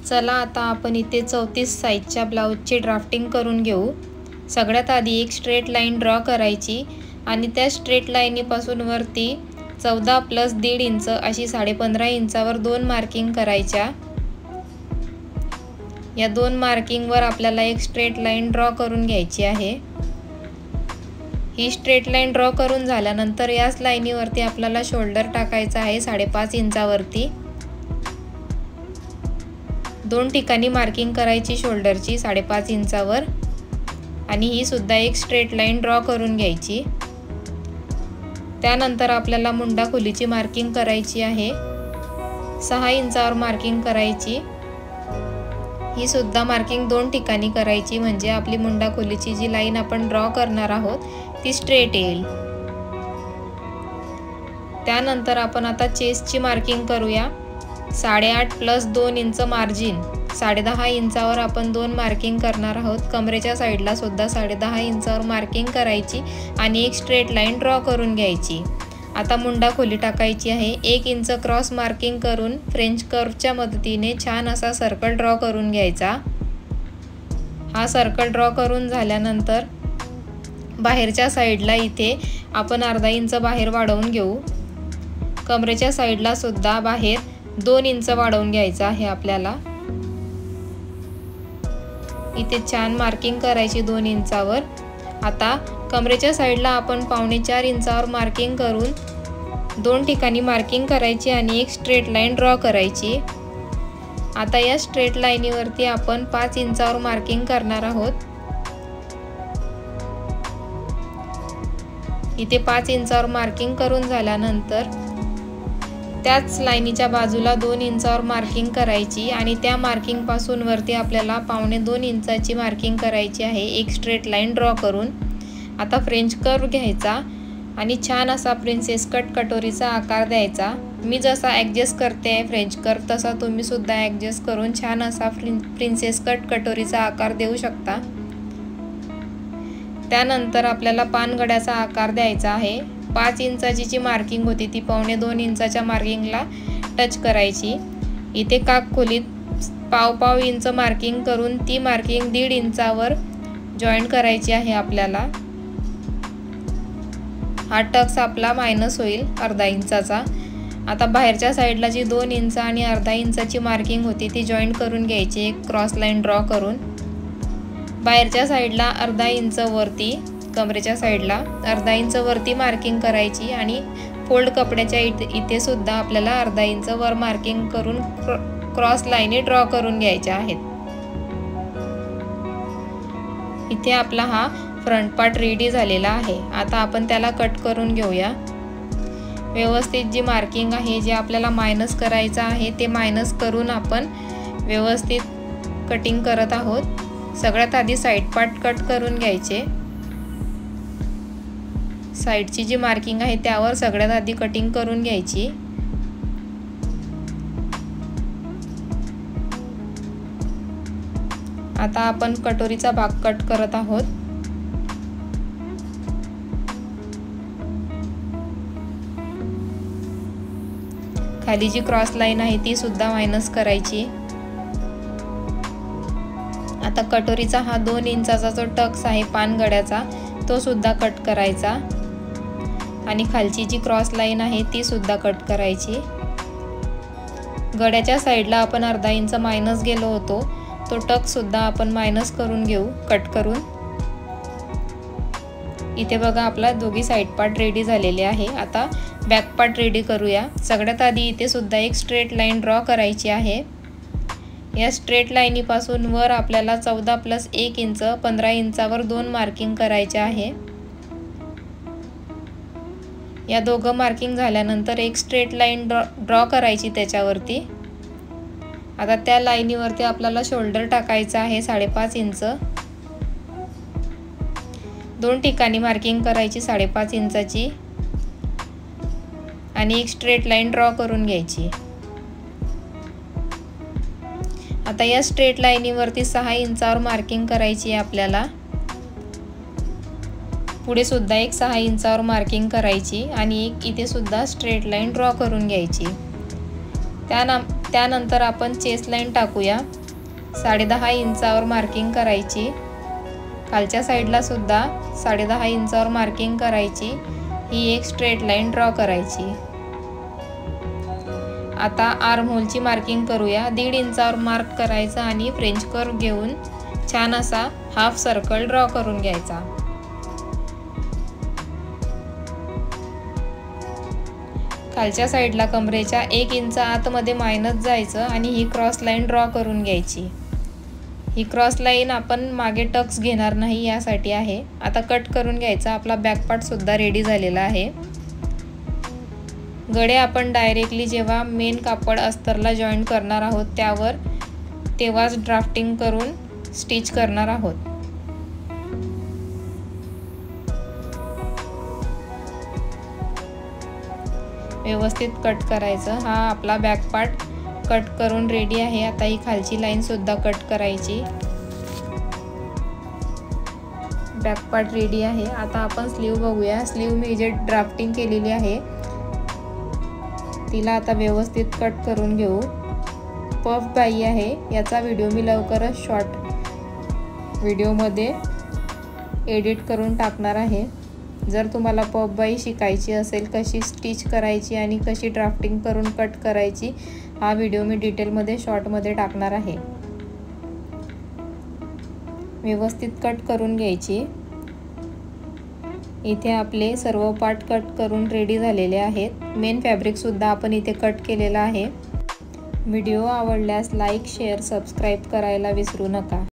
चला आता आपण इथे 34 साइजच्या ब्लाऊजची ड्राफ्टिंग करून घेऊ। सगळ्यात आधी एक स्ट्रेट लाईन ड्रॉ करायची आणि त्या स्ट्रेट लाईनीपासून वरती 14 + 1.5 इंच अशी 15.5 इंचावर 2 मार्किंग करायच्या। या 2 मार्किंगवर आपल्याला एक स्ट्रेट लाईन ड्रॉ करून घ्यायची आहे। ही स्ट्रेट लाईन ड्रॉ करून झाल्यानंतर याच लाईनीवरती आपल्याला शोल्डर टाकायचा आहे 5.5 इंचावरती। 2 ठिकाणी मार्किंग करायची शोल्डरची 5.5 इंचावर आणि ही सुद्धा एक स्ट्रेट लाईन ड्रॉ करून घ्यायची। त्यानंतर आपल्याला मुंडा खोलीची मार्किंग करायची आहे। 6 इंचावर मार्किंग करायची। ही सुद्धा मार्किंग 2 ठिकाणी करायची म्हणजे आपली मुंडा खोलीची जी लाईन आपण ड्रॉ करणार आहोत ती स्ट्रेट येईल। त्यानंतर आपण आता चेस्टची मार्किंग करूया। 8.5 + 2 इंच मार्जिन 10.5 इंचावर आपण 2 मार्किंग करणार आहोत। कमरेच्या साईडला सुद्धा 10.5 इंचावर मार्किंग करायची आणि एक स्ट्रेट लाईन ड्रॉ करून घ्यायची। आता मुंडा खोली टाकायची आहे। 1 इंच क्रॉस मार्किंग करून फ्रेंच कर्वच्या मदतीने छान असा सर्कल ड्रॉ करून घ्यायचा। हा सर्कल ड्रॉ करून झाल्यानंतर बाहेरच्या साईडला इथे आपण अर्धा इंच बाहेर वाढवून घेऊ। कमरेच्या साईडला सुद्धा बाहेर 2 इंच वाढवून घ्यायचं आहे आपल्याला। इथे छान मार्किंग करायची 2 इंचावर। आता कमरेच्या साईडला आपण 4.5 इंचावर मार्किंग करून 2 ठिकाणी मार्किंग करायची आणि एक स्ट्रेट लाईन ड्रॉ करायची। आता या स्ट्रेट लाईनीवरती आपण 5 इंचावर मार्किंग करणार आहोत। इथे 5 इंचावर मार्किंग करून झाल्यानंतर त्याच लाईनीच्या बाजूला 2 इंचावर मार्किंग करायची आणि त्या मार्किंग पासून वरती आपल्याला 1.25 इंचाची मार्किंग करायची आहे एक स्ट्रेट लाईन ड्रॉ करून। आता फ्रेंच कर्व घ्यायचा आणि छान असा प्रिन्सेस कट कटोरीचा आकार द्यायचा। मी जसा ॲडजस्ट करते आहे फ्रेंच कर्व तसा तुम्ही सुद्धा ॲडजस्ट करून छान असा प्रिन्सेस कट कटोरीचा आकार देऊ शकता। त्यानंतर आपल्याला पानगड्याचा आकार द्यायचा आहे। 5 इंचाची जी मार्किंग होती ती 1.25 इंचाच्या मार्किंगला टच करायची। इथे काक खोलीत 1.5 इंच मार्किंग करून ती मार्किंग 1.5 इंचावर जॉईन करायची आहे आपल्याला। हा टक्स आपला मायनस होईल अर्धा इंचाचा। आता बाहेरच्या साईडला जी 2 इंच आणि अर्धा इंचाची मार्किंग होती ती जॉईन करून घ्यायची एक क्रॉस लाईन ड्रॉ करून। बाहेरच्या साईडला अर्धा इंच वरती कमरेच्या साईडला अर्धा इंच वरती मार्किंग करायची आणि फोल्ड कपड्याच्या इथे सुद्धा आपल्याला अर्धा इंच वर मार्किंग करून क्रॉस लाईनी ड्रॉ करून घ्यायच्या आहेत। इथे आपला हा फ्रंट पार्ट रेडी झालेला आहे। आता आपण त्याला कट करून घेऊया। व्यवस्थित जी मार्किंग आहे जे आपल्याला मायनस करायचं आहे ते मायनस करून आपण व्यवस्थित कटिंग करत आहोत। सगळ्यात आधी साइड पार्ट कट करून घ्यायचे। साइडची जी मार्किंग आहे त्यावर सगळ्यात आधी कटिंग करून घ्यायची। आता आपण कटोरीचा भाग कट करत आहोत। खाली जी क्रॉस लाईन आहे ती सुद्धा मायनस करायची। आता कटोरीचा हा 2 इंचाचा जो टक्स आहे पानगड्याचा तो सुद्धा कट करायचा आणि खालची जी क्रॉस लाईन आहे ती सुद्धा कट करायची। गड्याच्या साईडला आपण अर्धा इंच मायनस गेलो होतो तो टक्स सुद्धा आपण मायनस करून घेऊ कट करून। इथे बघा आपला दोघी साइड पार्ट रेडी झालेले आहे। आता बॅक पार्ट रेडी करूया। सगळ्यात आधी इथे सुद्धा एक स्ट्रेट लाईन ड्रॉ करायची आहे। या स्ट्रेट लाईनीपासून वर आपल्याला 14 + 1 इंच 15 इंचावर 2 मार्किंग करायचे आहे। या दोघं मार्किंग झाल्यानंतर एक स्ट्रेट लाईन ड्रॉ करायची त्याच्यावरती। आता त्या लाईनीवरती आपल्याला शोल्डर टाकायचा आहे 5.5 इंच। 2 ठिकाणी मार्किंग करायची 5.5 इंचाची आणि एक स्ट्रेट लाईन ड्रॉ करून घ्यायची। आता या स्ट्रेट लाईनीवरती 6 इंचावर मार्किंग करायची आहे आपल्याला। पुढे सुद्धा एक 6 इंचावर मार्किंग करायची आणि एक इथे सुद्धा स्ट्रेट लाईन ड्रॉ करून घ्यायची। त्यानंतर आपण चेस्ट लाईन टाकूया. 10.5 इंचावर मार्किंग करायची. खालच्या साईडला सुद्धा 10.5 इंचावर मार्किंग करायची. ही एक स्ट्रेट लाईन ड्रॉ करायची. आता आर्म होलची मार्किंग करूया. 1.5 इंचावर मार्क करायचं आणि फ्रेंच कर्व घेऊन छान असा हाफ सर्कल ड्रॉ करून घ्यायचा. खालच्या साईडला कमरेच्या 1 इंच आतमध्ये मायनस जायचं आणि ही क्रॉस लाईन ड्रॉ करून घ्यायची. ही क्रॉस लाईन आपण मागे टक्स घेणार नाही यासाठी आहे. आता कट करून घ्यायचा. आपला बॅक पार्ट सुद्धा रेडी झालेला आहे. गळे आपण डायरेक्टली जेव्हा मेन कापड अस्तरला जॉईंट करणार आहोत त्यावर तेव्हाच ड्राफ्टिंग करून स्टिच करणार आहोत. व्यवस्थित कट करायचं. हा आपला बॅक पार्ट कट करून रेडी आहे. आता ही खालची लाईन सुद्धा कट करायची. बॅक पार्ट रेडी आहे. आता आपण स्लीव बघूया. स्लीव मी जे ड्राफ्टिंग केलेली आहे तिला आता व्यवस्थित कट करून घेऊ. पफ बाई आहे. याचा व्हिडिओ मी लवकरच शॉर्ट व्हिडिओमध्ये एडिट करून टाकणार आहे. जर तुम्हाला पफ बाई शिकायची असेल कशी स्टिच करायची आणि कशी ड्राफ्टिंग करून कट करायची, हा व्हिडिओ मी डिटेलमध्ये शॉर्टमध्ये टाकणार आहे. व्यवस्थित कट करून घ्यायची. इथे आपले सर्व पार्ट कट करून रेडी झालेले आहेत. मेन फॅब्रिक सुद्धा आपण इथे कट केलेला आहे. व्हिडिओ आवडल्यास लाईक, शेअर, सबस्क्राईब करायला विसरू नका.